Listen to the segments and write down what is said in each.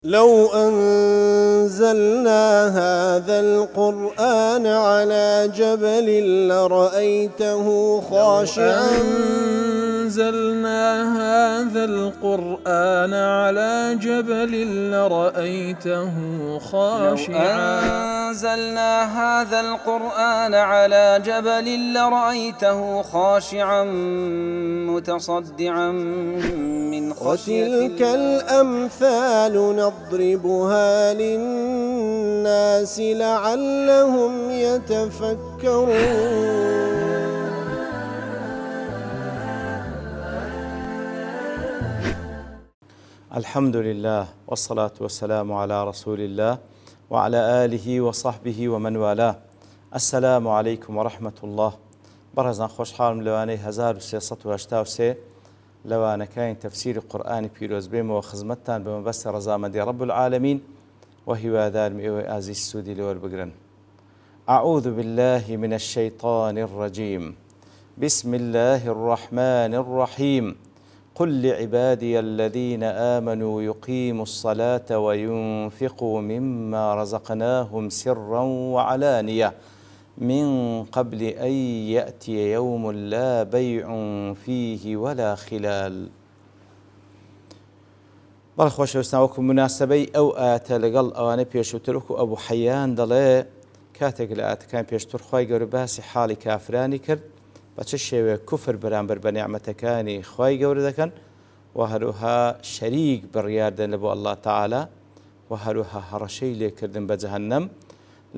لو أنزلنا هذا القرآن على جبل لرأيته خاشعا أنزلنا هذا القرآن على جبل لرأيته خاشعا أنزلنا هذا القرآن على جبل لرأيته خاشعا متصدعا من خشية وتلك الأمثال نضربها للناس لعلهم يتفكرون. الحمد لله والصلاة والسلام على رسول الله وعلى آله وصحبه ومن والاه. السلام عليكم ورحمة الله. برزان خوش حالم لواني 1383 لوانا كاين تفسير قرآن بيروز بيم وخزمتان بمبست رزامدي رب العالمين وهو ذال مئوي آزي السودي لور بقرن. أعوذ بالله من الشيطان الرجيم. بسم الله الرحمن الرحيم. قل لعبادي الذين آمنوا يقيموا الصلاة وينفقوا مما رزقناهم سرا وعلانية من قبل أن يأتي يوم لا بيع فيه ولا خلال. بەڵێ خۆشەویستان، وەکو مناسبەی ئەو ئاەتە لەگەڵ ئەوانە پێشووتر وەکو ئەبوو حەیان دەڵێ کاتێک لە ئاەتەکان پێشتر خوای گەورە باسی حاڵی کافرانی کرد بە چه شێوەیە کوفر بەرامبەر بە نیعمەتەکانی خوای گەورە دەکەن و هەروەها شەریک بڕیاردەن لە بۆ ئەڵڵا تەعالا و هەروەها هەڕەشەی لێکردن بە جەهەنەم.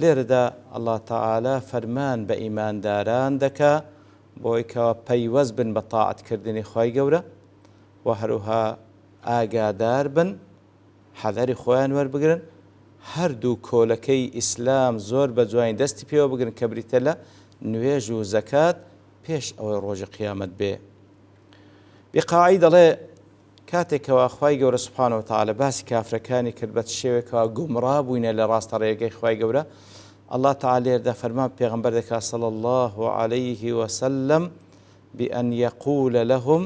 لێرەدا ئەڵڵا تەعالا فەرمان بە ئیمانداران دەکا بۆی کەوا پەیوەست بن بە تاعەتکردنی خوای گەورە و هەروەها ئاگادار بن، حەذەری خۆیان وەربگرن، هەردوو کۆلەکەی ئیسلام زۆر بە جوانی دەستی پێوە بگرن کە بریتە لە نوێژ و زەکات پێش ئەوەی ڕۆژی قیامەت بێ. بیقاعی دەڵێ کاتێکەوە خوای گەورە سوبحانەهو وتەعالا باسی کافرەکانی کرد بە شێوەیەکەوە گومڕا بووینە لە ڕاستە ڕێگەی خوای گەورە، ئەڵڵا تەعالا لێرەدا فەرمان پێغەمبەر دەکا صلی الله عليه وسلم بأن يقول لهم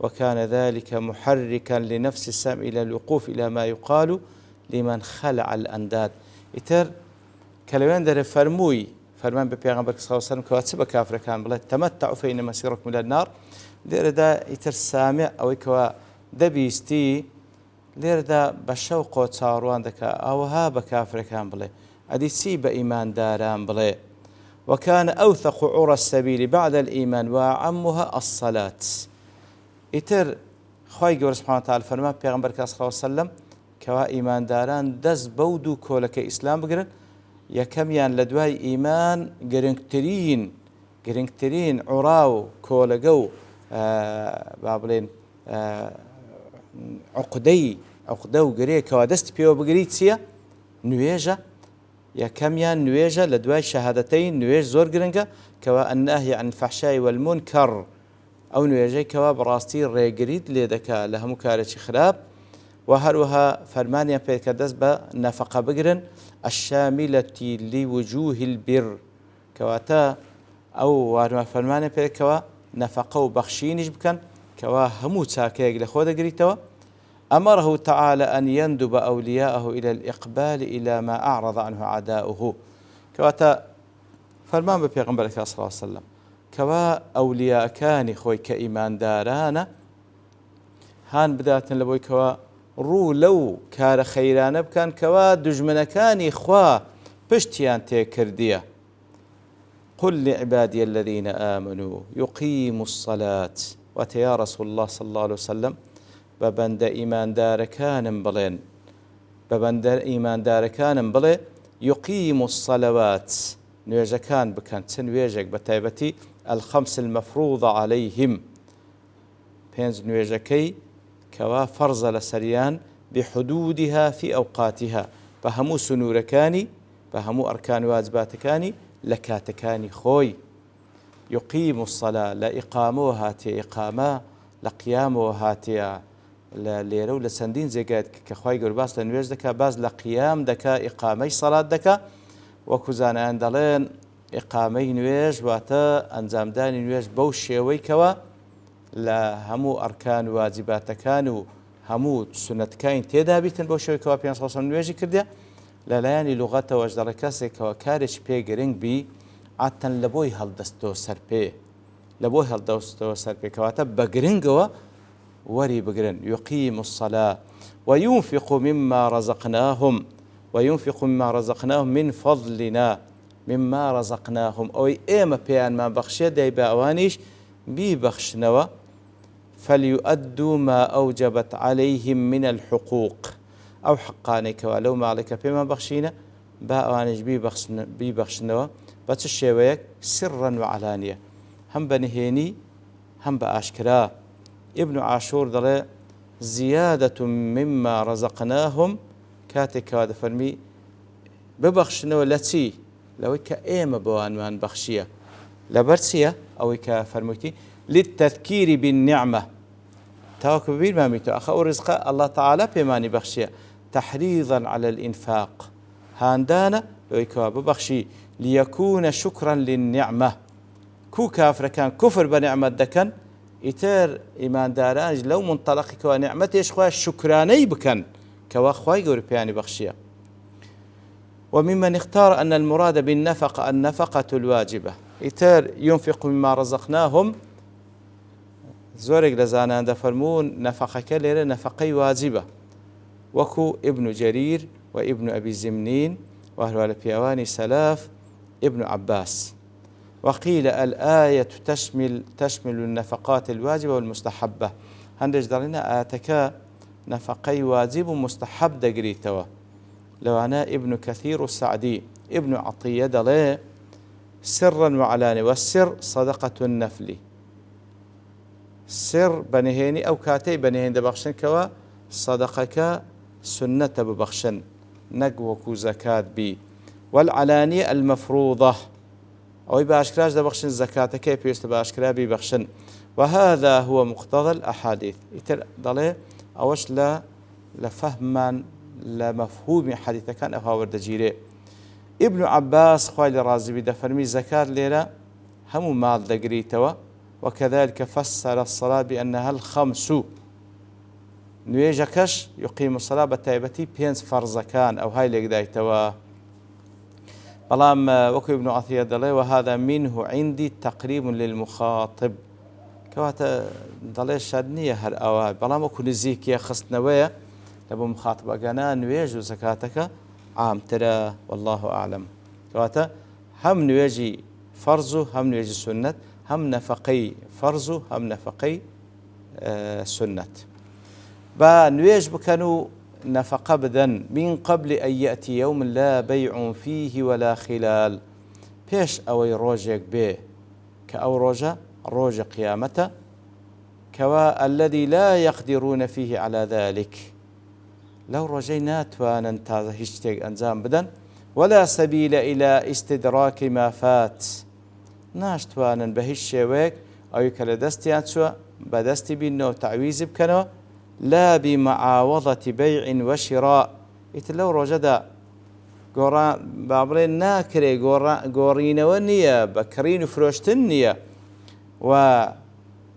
وكان ذلك محركا لنفس السمع إلى الوقوف إلى ما يقال لمن خلع الأنداد. إتر كلمين در فرموي فرمان بپیغمبر صلی الله علیه و سلم کەوا چ بە کافرەکان بڵێت تەمەتعوا فإن مصيركم إلى النار. لێرەدا ئیتر سامع ئەوەی کەوا دەبیستی لێرەدا بە شەوق و چاوەڕوان دەکا ئەوەها بە کافرەکان بڵێ، ئەدی چی بە ئیمانداران بڵێ. وكان أوثق عرى السبيل بعد الإيمان وأعمها الصلاة. ئیتر خوای گەورە سوبحانەهو وتەعالا فەرمان پێغەمبەر صلی الله علیه و سلم کەوا ئیمانداران دەست بەو دوو کۆلەکە ئیسلام بگرن، یەکەمیان لە دوای ئیمان گرنگترین عوڕا و کۆلەگە و با بڵێن عوقدە و گرێکەوە دەستی پێوە بگریت چییە؟ نوێژە. یەکەمیان نوێژە لە دوای شەهادەتەین. نوێژ زۆر گرنگە کەوا النهی عن الفحشاء والمنکر، ئەو نوێژەی کەوا بەڕاستی ڕێگریت لێ دەکا لە هەموو کارێکی خراپ و هەروەها فەرمانیان پێ کە دەست بە نەفەقە بگرن الشاملة لوجوه البر، کەواتە ئەو واروە فەرمانیان پێکەوە نەفەقە و بەخشینیش بکەن کەوا هەموو چاکەیەک لە خۆ دەگریتەوە. أمره تعالى أن يندب أولياءه إلى الإقبال إلى ما أعرض عنه أعداؤه، کەواتە فەرمان بە پێغەمبەرەکە صلی الله علیه و سلم کەوا ئەولیاکانی خۆی کە ئیماندارانە هان بداتن لە بۆی کەوا ڕوو لەو کارە خەیرانە بکەن کەوا دوژمنەکانی خوا پشتیان تێکردیە. قل لعبادي الذين آمنوا يقيموا الصلاة. واتە یا رسول الله صلى الله عليه وسلم بە بەندە ئیماندارەکانم بڵێ يقيموا الصلوات، نوێژەکان بکەن. چ نوێژێک؟ بە تایبەتی الخمس المفروضة عليهم، پێنج نوێژەکەی کەوا فەرزە لە سەریان بحدودها في أوقاتها، بە هەموو سنوورەکانی بە هەموو ئەرکان واجباتەکانی لە کاتەکانی خۆی. يقيم الصلاة لە ئیقامەوە هاتیە، ئیقامە لە قیامەوە هاتیە لە لێرە و لە چەندین جێگایت کە خوای گەورە باس لە نوێژ دەکا، باز لە قیام دەکا، ئیقامەی سەڵات دەکا. وەکو زانایان دەڵێن ئیقامەی نوێژ واتە ئەنجامدانی نوێژ بەو شێوەی کەوە لە هەموو ئەرکان و واجباتەکان و هەموو سنەتەکانی تێدا بیتن بۆ شەوەی پێ نوێژی کردە لەلایەنی لوغەتەوەش دەڵێ کەسێکەوە کارێکی پێ گرنگ بی عاتەن لە بۆی هەڵدەستەوە سەر پێ لە بۆی هەڵدەستەوە سەر پێکەواتە بە گرنگەوە وەری بگرن يقيم الصلاة وينفق مما رزقناهم من فضلنا مما رزقناهم ئەوەی ئێمە پێیانمان بەخشێ دەی بە ئەوانیش بیبەخشنەوە فليؤدوا ما أوجبت عليهم من الحقوق أو حقانێکەوە لەو ماڵێکە پێمان بەخشینە با ئەوانش بیبەخشنەوە بە چ شێوەیەک سرا وعلانیە هەم بە نهێنی هەم بە ئاشکرا ابن عاشور دەڵێ زیادة مما رزقناهم کاتێکەوە دەفەرمی ببەخشنەوە لە چی لەوەی کە ئێمە بەوانمان بەخشیە لەبەر چییە ئەوەی کە فەرموویتی للتذكير بالنعمة تاوەکو بیرمان بیتەوە ئەخە ئەو ڕزقە الله تعالى پێمانی بەخشیە تحريضا على الإنفاق هاندانە لەوەی کەوا ببەخشی ليكون شكرا للنعمة كو کافرەکان کوفر بە نعمەت دەکەن ئیتر ئیماندارانش لەو منطەلەقێکەوە نعمەتێش خوا شکرانەی بکەن کەوا خوای گەورە پێیانی بەخشیە وممن اختار أن المراد بالنفقة النفقة الواجبة إتر ينفق مما رزقناهم زورك لزانا دفرمون نفقك ليرة نفقي واجبة وكو ابن جرير وابن أبي زمنين وأهل البيواني سلاف ابن عباس وقيل الآية تشمل النفقات الواجبة والمستحبة هندج دارنا آتكا نفقي واجب ومستحب دقريتوا لو أنا ابن كثير السعدي ابن عطية دلي سرا وعلاني والسر صدقة النفل سر بنهيني أو كاتي بنهين دبخشن كوا صدقك سنة ببخشن نقوك زكاة بي والعلانية المفروضة أو باشكراج دبخشن زكاة كيف يست باشكرا ببخشن وهذا هو مقتضى الأحاديث يتر دلي أوش لا لفهما لمفهوم حديث كان أو ورد جيري ابن عباس خوالي رازي بدا فرمي زكاة ليرة هم مال دقريتوا وكذلك فسر الصلاة بأنها الخمس نويجكش يقيم الصلاة بتايبتي بينس فرزكان أو هاي لك دايتوا بلام وكو ابن عطية دلي وهذا منه عندي تقريب للمخاطب كواتا دلي شادنية هر أواب بلام وكو نزيك يا خصنوية لبو مخاطبة قانا نويج زكاتك عام ترى والله أعلم كواتا هم نويجي فرزو هم نويجي سنة هم نفقي فرزو هم نفقي سنة با نويج بكانوا نفقة بدن من قبل أن يأتي يوم لا بيع فيه ولا خلال بيش أوي روجك به كأو روجة قيامته كوا الذي لا يقدرون فيه على ذلك لو رجينا توانا تازه هشتيق أنزام بدن ولا سبيل إلى استدراك ما فات ناش توانا بهش شويك أو يكال دستيان سوا بدستي بينو تعويز بكنو لا بمعاوضة بيع وشراء إتلو رجدا قران بابرين ناكري قورين ونية بكرين فروشتنية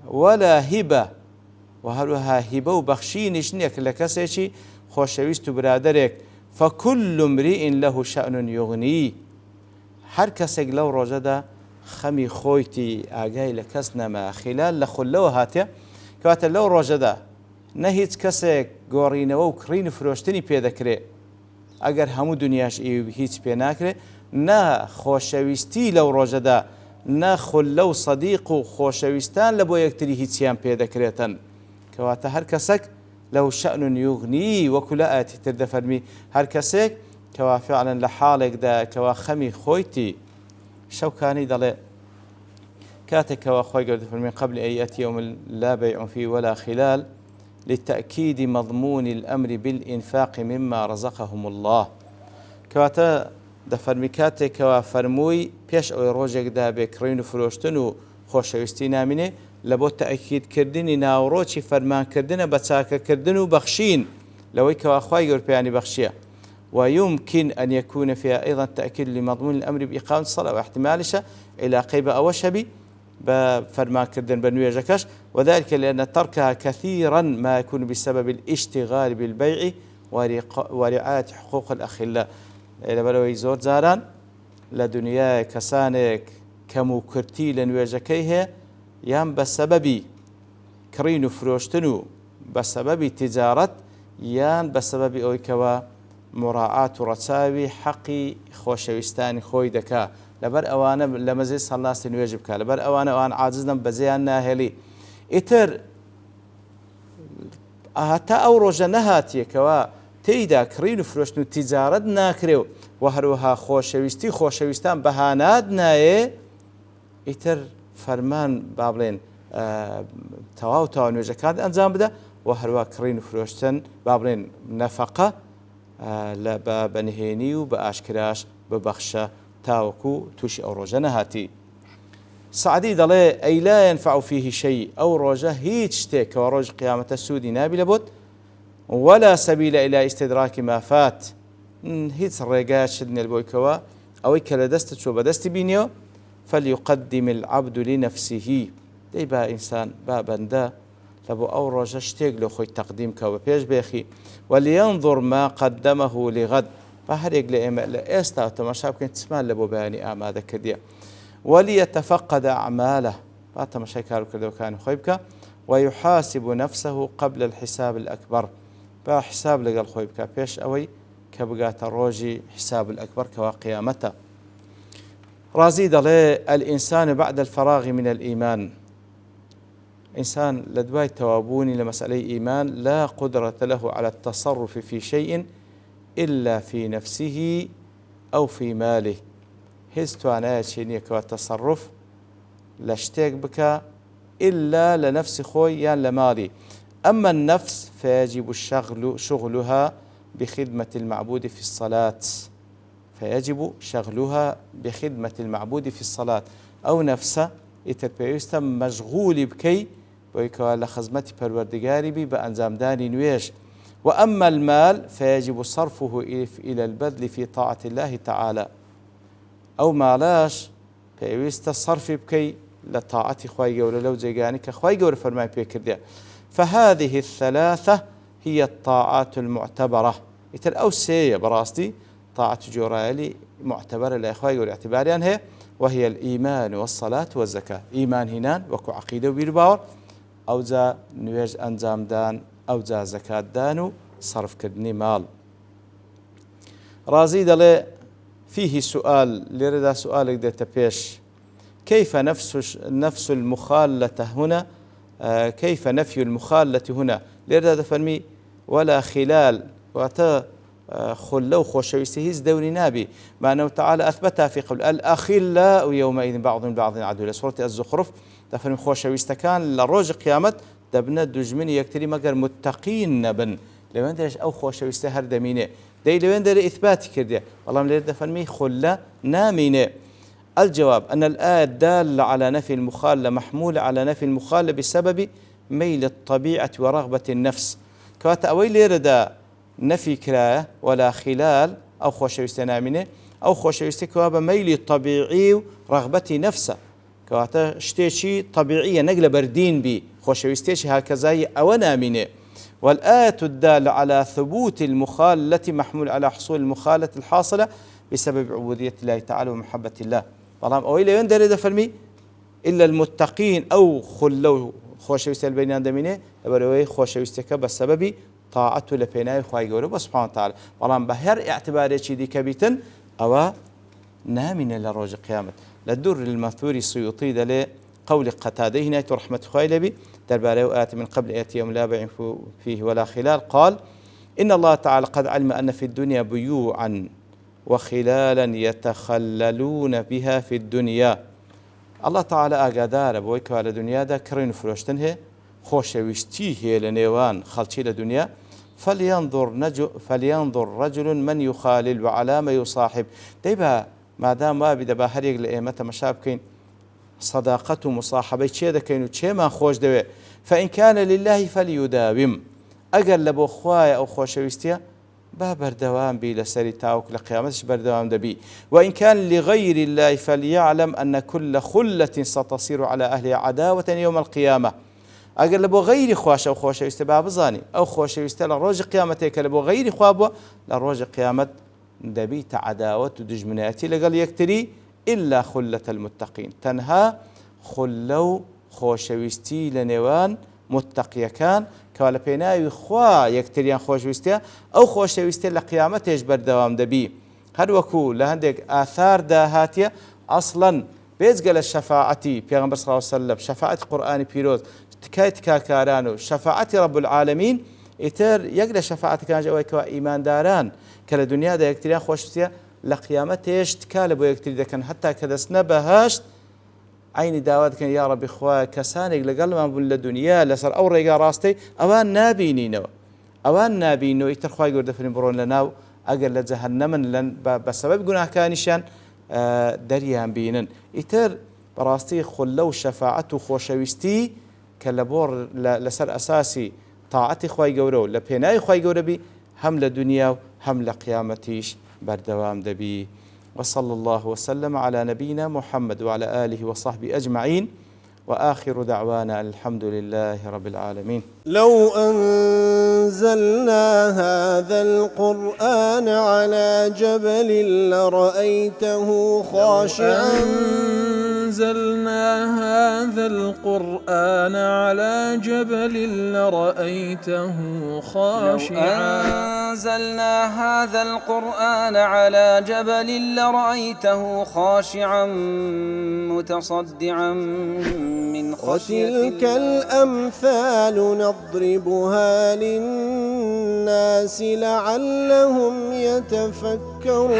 ولا هبة وهلوها هبة وبخشينش نيك لكسيشي خوشويست برادرك فكل امرئ له شأن يغنيه هر کەسێک لەو ڕۆژەدا خەمی خۆیتی ئاگای لە کەس نەما خلال لە خولەوە هاتێ کەواتە لەو ڕۆژەدا نە هیچ کەسێک گۆڕینەوە و کڕین و فرۆشتنی پێدەکرێت ئەگەر هەموو دنیاش هیچ پێ ناکرێت نا خۆشەویستی لەو ڕۆژەدا نا خولە و سەدیق و خۆشەویستان لە بۆ یەکتری هیچیان پێدەکرێتن کەواتە هەر کەسێک لو شأن يغني وكل آتي ترد فرمي هر كسيك كوا فعلا لحالك دا كوا خمي خويتي شوكاني دلي كاتك كوا خوي قرد فرمي قبل أن يأتي يوم لا بيع فيه ولا خلال لتأكيد مضمون الأمر بالإنفاق مما رزقهم الله كواتا دا فرمي كاتك كوا فرموي بيش أو روجك دا بكرين فروشتنو خوشويستي نامنه لبو تأكيد كردني ناوروشي فرمان كردنا بتاكا كردنو بخشين لويك وأخواي يوربياني بخشية ويمكن أن يكون فيها أيضا تأكيد لمضمون الأمر بإقامة الصلاة واحتمالش إلى قيبة أو شبي بفرمان كردن بنويجكش، وذلك لأن تركها كثيرا ما يكون بسبب الاشتغال بالبيع ورعاية حقوق الأخلاء. إلى بلوي زور زاران لدنيا كسانك كموكرتي لنويجكيه يام بسبب كرين فروشتنو بسبب تجارة يان بسبب أويكوا مراعاة رساوي حقي خوشويستاني خوي دكا لبر أوانا لمزيد صلاة نواجب كا لبر أوانا وأن عاجزنا بزيان ناهلي إتر هتا أو روجا نهاتي كوا تيدا كرين فروشتنو تجارة ناكريو وهروها خوشويستان بهانات نايه إتر فرمان بابلين تواو نوێژەکان ئەنجام بدە و هەروە کڕین و فرۆشتن بابڵێن نەفەقە لە بەنهێنی و بە ئاشکراش ببەخشە تاوەکو تووشی ئەو ڕۆژە نەهاتی. سعدی دەڵێ ئەی لا ينفع فيه شيء ئەو ڕۆژە هیچ شتێکەوە ڕۆژ قیامەتە سوودی نابی لە بۆت ولا سبيل إلى استدراك ما فات هیچ ڕێگایەت نێت بۆیکەوە ئەوەی کە لە دەستت چۆ بەدەستی بینیەوە فليقدم العبد لنفسه دەی با ئینسان با بەندە لە بۆ ئەو ڕۆژە شتێک لە خۆی تەقدیم کەوە پێش بێخی ولينظر ما قدمه لغد با هەرێک لە ئێمە لە ئێستا تەماشا بکەین چمان لە بۆ بەیانی ئامادە کردیە وليتفقد أعماله با تەماشای کاروکردەوەکانی خۆی بکە ويحاسب نفسه قبل الحساب الأكبر با حساب لەگەڵ خۆی بکە پێش ئەوەی کە بگاتە ڕۆژی حساب الأكبر کەوا قیامەتە. رازي دەڵێ الإنسان بعد الفراغ من الإيمان إنسان لدواي توابوني لمسألة إيمان لا قدرة له على التصرف في شيء إلا في نفسه أو في ماله هز توانايا شينية كوا التصرف لاشتيك بك إلا لنفس خوي يان لمالي. أما النفس فيجب شغلها بخدمة المعبود في الصلاة فيجب شغلها بخدمة المعبود في الصلاة أو نفسه يتربيست مشغول بكي ويكوا لخدمة پروردگاري بي بأنزام داني نويش. وأما المال فيجب صرفه إلى البذل في طاعة الله تعالى أو مالاش فيويست صرف بكي لطاعة خواي قول لو زيقاني كخواي قول فرماي بيكرديا. فهذه الثلاثة هي الطاعات المعتبرة يتر أو سيئة براستي طاعة جورالي معتبرة لإخوائي والاعتباريان هي وهي الإيمان والصلاة والزكاة. إيمان هنان وكو عقيدة وبيرباور أو زا نويج أنزام دان أو زا زكاة دانو صرف كدني مال. رازي دلي فيه سؤال لردا سؤالك ده تبيش كيف نفس المخالة هنا كيف نفي المخالة هنا لردا دفرمي ولا خلال واتا خلو خوشويسته هز دوري نابي مع أنه تعالى أثبتها في قول الأخلاء يومئذ بعض من بعض عدو لسورة الزخرف دفرم خوشويستكان لروج قيامت دبنا دجمن يكتري مقر متقين نبن لمن درش أو خوشويسته هر دمينه دي لمن در إثبات كردية والله من لرد دفرمي خلا نامينه. الجواب أن الآية الدالة على نفي المخالة محمولة على نفي المخالة بسبب ميل الطبيعة ورغبة النفس كواتا أوي لرد نفي كراية ولا خلال أو خوشويسته نامينه أو خوشويسته كوابا ميل طبيعي ورغبة نفسه كواتا شتيشي طبيعية نقل بردين بي خوشويستيشي هكذا أو نامينه. والآية الدالة على ثبوت المخالة محمول على حصول المخالة الحاصلة بسبب عبودية الله تعالى ومحبة الله. والله أويل يندر دفرمي إلا المتقين أو خلو خوشويسته البينان دمينه لبروي خوشويستك بسبب طاعته لبيناي خواهي قوله سبحانه وتعالى. والله بهر اعتباري دي كبيتا أو نامن لروج قيامة للدر المثوري السيوطي دلي قول قتاده هنا رحمة خايلبي درباره آت من قبل آتي يوم لا بيع فيه ولا خلال قال إن الله تعالى قد علم أن في الدنيا بيوعا وخلالا يتخللون بها في الدنيا. الله تعالى أقدار بويك على دنيا دا كرين فروشتنه خوش ويشتيه لنيوان خلشي لدنيا فلينظر رجل من يخالل وعلى ما يصاحب ديبها ما دام ما بدبا هريق لأيمة مشابكين صداقته مصاحبة چه دكين وچه ما خوش دوي فإن كان لله فليداوم أجر لبو خوايا أو خوشويستيا با بردوام بي لسري تاوك لقيامتش بردوام دبي وإن كان لغير الله فليعلم أن كل خلة ستصير على أهلها عداوة يوم القيامة ئەگەر لە بۆ غەیری خواشە و خۆشەویستە با بزانی ئەو خۆشەویستە لە ڕۆژی قیامەتێکە لە بۆ غەیری خوا بووە لە ڕۆژی قیامەت دەبیتە عەداوەت و دژمنایەتی لەگەڵ یەکتری إلا خلة المتقين تەنها خولە و خۆشەویستی لە نێوان متقیەکان کەوا لە پێناوی خوا یەکتریان خۆشەویستە ئەو خۆشەویستە لە قیامەتێش بەردەوام دەبی هەروەکو لە هەندێک ئاثاردا هاتیە ئەسڵەن بێجگە لە شەفاعەتی پێغەمبەر صلی الله علیه وسلم شەفاعەتی قورئانی پیرۆز تکای تکاکاران و شەفاعەتی رب العالمین ئیتر یەک لە شەفاعەتەکانش ئەوەی کەوا ئیمانداران کە لە دنیادا یەکتریان خۆشەویستە لە قیامەتێش تکا لە بۆ یەکتری دەکەن هەتا کە دەستنە بەهەشت عینی داوا دەکەن یا ڕەبی خوایە کەسانێک لەگەڵمان بوون لە دنیا لەسەر ئەو ڕێگا ڕاستەی ئەوان نابینینەوە ئەوان نابینەوە ئیتر خوای گەورە دەفەرمێ بڕۆن لەناو ئەگەر لە جەهەنەمن لەن بە سەبەب گوناهکانیشان دەریان بینن ئیتر بەڕاستی خولە و شەفاعەت و خۆشەویستی کە لە بۆ لەسەر ئەساسی تاعەتی خوای گەورە و لە پێناوی خوای گەورە بی هەم لە دنیا و هەم لە قیامەتیش بەردەوام دەبی وصلى الله وسلم على نبينا محمد وعلى آله وصحبه أجمعين وآخر دعوانا الحمد لله رب العالمين لو أنزلنا هذا القرآن على جبل لرأيته خاشعا أنزلنا هذا القرآن على جبل لرأيته خاشعا أنزلنا هذا القرآن على جبل لرأيته خاشعا متصدعا من خشية الله وتلك الأمثال نضربها للناس لعلهم يتفكرون